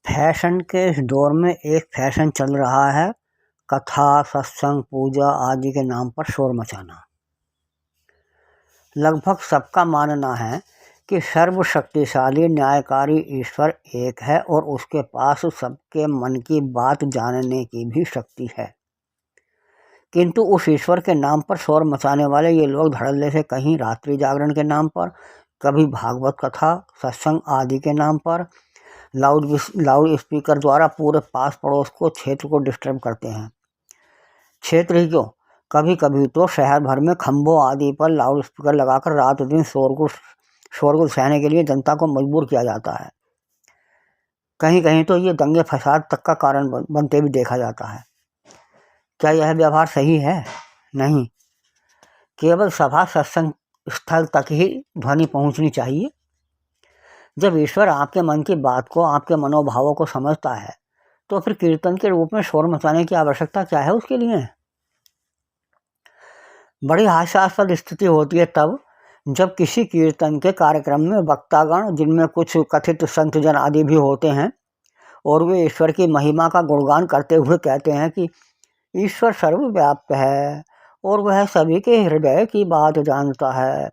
Fashion के इस दौर में एक फैशन चल रहा है, कथा, सत्संग, पूजा आदि के नाम पर शोर मचाना। लगभग सबका मानना है कि सर्वशक्तिशाली न्यायकारी ईश्वर एक है और उसके पास सबके मन की बात जानने की भी शक्ति है। किंतु उस ईश्वर के नाम पर शोर मचाने वाले ये लोग धड़ल्ले से कहीं रात्रि जागरण के नाम पर, कभी भागवत कथा, सत्संग आदि के नाम पर लाउड स्पीकर द्वारा पूरे पास पड़ोस को, क्षेत्र को डिस्टर्ब करते हैं। क्षेत्र ही क्यों, कभी कभी तो शहर भर में खंभों आदि पर लाउड स्पीकर लगाकर रात दिन शोरगुल सहने के लिए जनता को मजबूर किया जाता है। कहीं कहीं तो ये दंगे फसाद तक का कारण बनते भी देखा जाता है। क्या यह व्यवहार सही है? नहीं। केवल सभा सत्संग स्थल तक ही ध्वनि पहुंचनी चाहिए। जब ईश्वर आपके मन की बात को, आपके मनोभावों को समझता है, तो फिर कीर्तन के रूप में शोर मचाने की आवश्यकता क्या है उसके लिए? बड़ी हास्यास्पद स्थिति होती है तब जब किसी कीर्तन के कार्यक्रम में वक्तागण, जिनमें कुछ कथित संतजन आदि भी होते हैं, और वे ईश्वर की महिमा का गुणगान करते हुए कहते हैं कि ईश्वर सर्वव्याप्त है और वह सभी के हृदय की बात जानता है,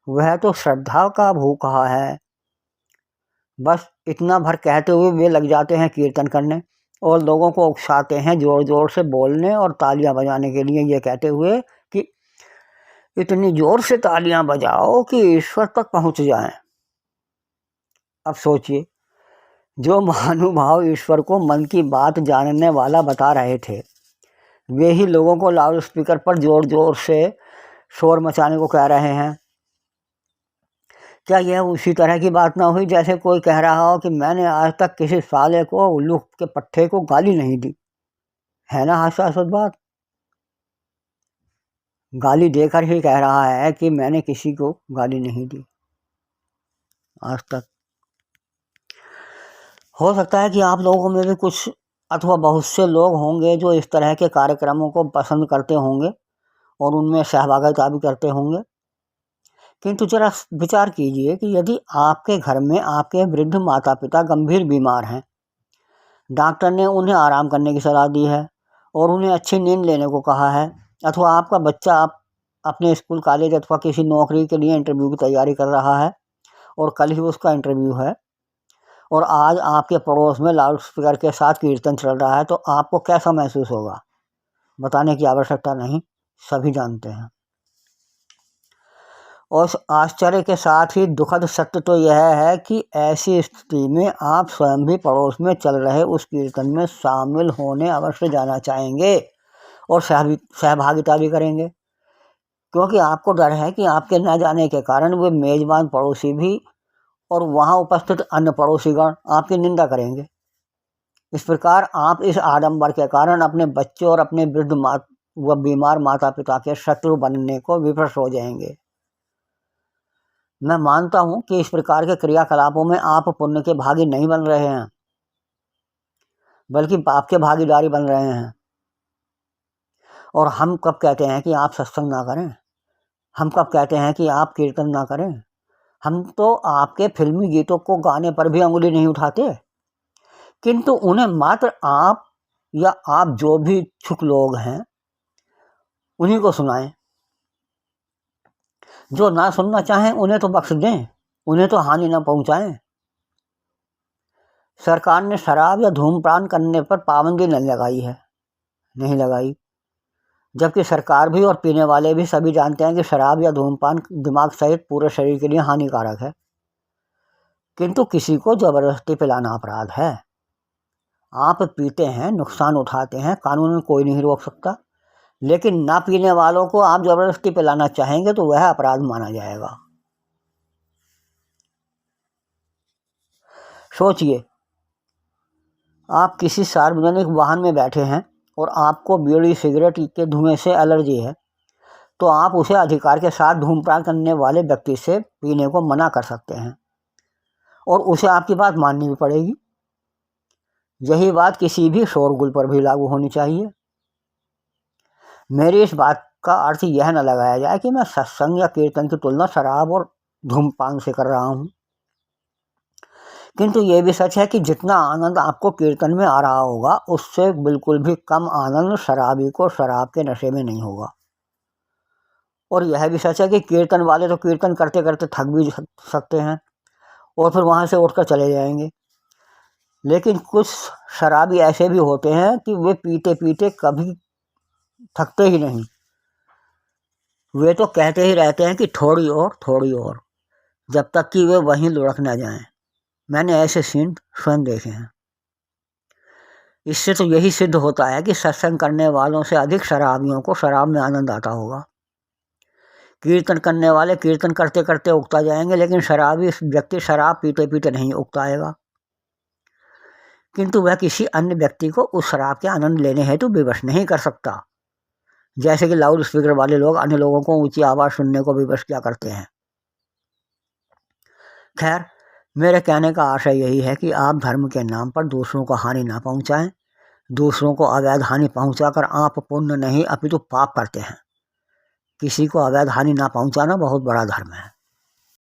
वह तो श्रद्धा का भूखा है। बस इतना भर कहते हुए वे लग जाते हैं कीर्तन करने और लोगों को उकसाते हैं जोर जोर से बोलने और तालियां बजाने के लिए, ये कहते हुए कि इतनी जोर से तालियां बजाओ कि ईश्वर तक पहुंच जाएं। अब सोचिए, जो महानुभाव ईश्वर को मन की बात जानने वाला बता रहे थे, वे ही लोगों को लाउड स्पीकर पर जोर जोर से शोर मचाने को कह रहे हैं। क्या यह उसी तरह की बात ना हुई जैसे कोई कह रहा हो कि मैंने आज तक किसी साले को, उल्लू के पट्टे को गाली नहीं दी? है ना हास्यास्पद बात? गाली देकर ही कह रहा है कि मैंने किसी को गाली नहीं दी आज तक। हो सकता है कि आप लोगों में भी कुछ अथवा बहुत से लोग होंगे जो इस तरह के कार्यक्रमों को पसंद करते होंगे और उनमें सहभागिता भी करते होंगे। किंतु जरा विचार कीजिए कि यदि आपके घर में आपके वृद्ध माता पिता गंभीर बीमार हैं, डॉक्टर ने उन्हें आराम करने की सलाह दी है और उन्हें अच्छी नींद लेने को कहा है, अथवा आपका बच्चा अपने स्कूल, कॉलेज अथवा किसी नौकरी के लिए इंटरव्यू की तैयारी कर रहा है और कल ही उसका इंटरव्यू है, और आज आपके पड़ोस में लाउड स्पीकर के साथ कीर्तन चल रहा है, तो आपको कैसा महसूस होगा? बताने की आवश्यकता नहीं, सभी जानते हैं। और आश्चर्य के साथ ही दुखद सत्य तो यह है कि ऐसी स्थिति में आप स्वयं भी पड़ोस में चल रहे उस कीर्तन में शामिल होने अवश्य जाना चाहेंगे और सहभागिता भी करेंगे, क्योंकि आपको डर है कि आपके न जाने के कारण वे मेजबान पड़ोसी भी और वहाँ उपस्थित अन्य पड़ोसीगण आपकी निंदा करेंगे। इस प्रकार आप इस आडंबर के कारण अपने बच्चे और अपने वृद्ध व बीमार माता पिता के शत्रु बनने को विवश हो जाएंगे। मैं मानता हूं कि इस प्रकार के क्रियाकलापों में आप पुण्य के भागी नहीं बन रहे हैं, बल्कि पाप के भागीदारी बन रहे हैं। और हम कब कहते हैं कि आप सत्संग ना करें? हम कब कहते हैं कि आप कीर्तन ना करें? हम तो आपके फिल्मी गीतों को गाने पर भी अंगुली नहीं उठाते, किंतु उन्हें मात्र आप या आप जो भी इच्छुक लोग हैं उन्हीं को सुनाएं। जो ना सुनना चाहें उन्हें तो बख्श दें, उन्हें तो हानि ना पहुंचाएं। सरकार ने शराब या धूम्रपान करने पर पाबंदी नहीं लगाई, जबकि सरकार भी और पीने वाले भी सभी जानते हैं कि शराब या धूम्रपान दिमाग सहित पूरे शरीर के लिए हानिकारक है। किंतु किसी को जबरदस्ती पिलाना अपराध है। आप पीते हैं, नुकसान उठाते हैं, कानून में कोई नहीं रोक सकता, लेकिन ना पीने वालों को आप जबरदस्ती पिलाना चाहेंगे तो वह अपराध माना जाएगा। सोचिए, आप किसी सार्वजनिक वाहन में बैठे हैं और आपको बीड़ी सिगरेट के धुएं से एलर्जी है, तो आप उसे अधिकार के साथ धूम्रपान करने वाले व्यक्ति से पीने को मना कर सकते हैं और उसे आपकी बात माननी भी पड़ेगी। यही बात किसी भी शोरगुल पर भी लागू होनी चाहिए। मेरी इस बात का अर्थ यह न लगाया जाए कि मैं सत्संग या कीर्तन की तुलना शराब और धूम्रपान से कर रहा हूँ, किंतु ये भी सच है कि जितना आनंद आपको कीर्तन में आ रहा होगा उससे बिल्कुल भी कम आनंद शराबी को शराब के नशे में नहीं होगा। और यह भी सच है कि कीर्तन वाले तो कीर्तन करते करते थक भी सकते हैं और फिर वहाँ से उठकर चले जाएंगे, लेकिन कुछ शराबी ऐसे भी होते हैं कि वे पीते पीते कभी थकते ही नहीं। वे तो कहते ही रहते हैं कि थोड़ी और, जब तक कि वे वहीं लुढ़क न जाएं। मैंने ऐसे सीन स्वयं देखे हैं। इससे तो यही सिद्ध होता है कि सत्संग करने वालों से अधिक शराबियों को शराब में आनंद आता होगा। कीर्तन करने वाले कीर्तन करते करते उगता जाएंगे, लेकिन शराबी व्यक्ति शराब पीते पीते नहीं उगताएगा, किंतु वह किसी अन्य व्यक्ति को उस शराब के आनंद लेने हेतु विवश नहीं कर सकता, जैसे कि लाउड स्पीकर वाले लोग अन्य लोगों को ऊंची आवाज़ सुनने को विवश क्या करते हैं। खैर, मेरे कहने का आशय यही है कि आप धर्म के नाम पर दूसरों को हानि ना पहुंचाएं। दूसरों को अवैध हानि पहुंचाकर आप पुण्य नहीं अपितु पाप करते हैं। किसी को अवैध हानि ना पहुंचाना बहुत बड़ा धर्म है।